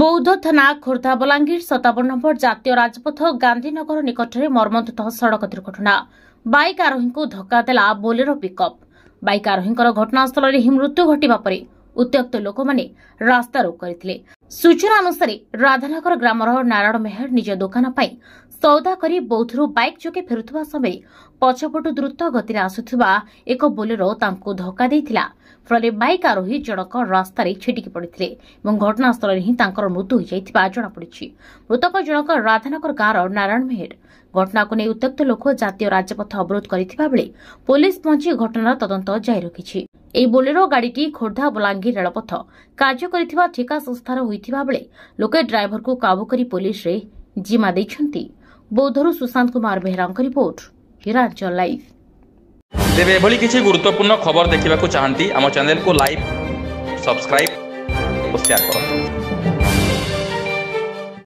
बौद्ध थाना खोर्धा बलांगीर 57 नंबर जातीय राजपथ गांधीनगर निकट में मर्मन्तुद सड़क दुर्घटना। बाइक आरोही को धक्का देला बोलेरो पिकअप। बाइक आरोही घटनास्थल में मृत्यु घटवा पर उत्त्यक्त लोक मैंने रास्ता रोक करथिले। सूचना अनुसार राधानगर ग्रामर नारायण मेहर निज दुकान पर सौदा करी बौद्धरू बाइक जोगे फेरुवा समय पछपटु द्रुत गति आसुथिबा एक बोलेरो तांको धक्का देइथिला। फल बाइक आरोही जनक रास्तार छिटिकी पड़ते घटनास्थल में तांकर मृत्यु हो जाइथिबा जଣାपड़ी। मृतक जनक राधानगर गाँवर नारायण मेहर। घटना को नहीं उत्त्यक्त लोक जातीय राजपथ अवरोध करथिबा बेले पुलिस पहुंची घटनार तदंत जारी रखिछि। एही बोलेरो गाड़ीटी खोर्धा बलांगीर रेलपथ कार्य करिथिबा ठेका संस्थार होइथिबा बेले लोके ड्राइवर को काबू करी पुलिस रे जिम्मा दैछन्ति। बौद्धरू सुशांत कुमार बेहरांक रिपोर्ट, हिरांचल लाइव। तेबे एभली किसी गुरुत्वपूर्ण खबर देखा चाहती आम चैनल को लाइक, सब्सक्राइब और शेयर करो।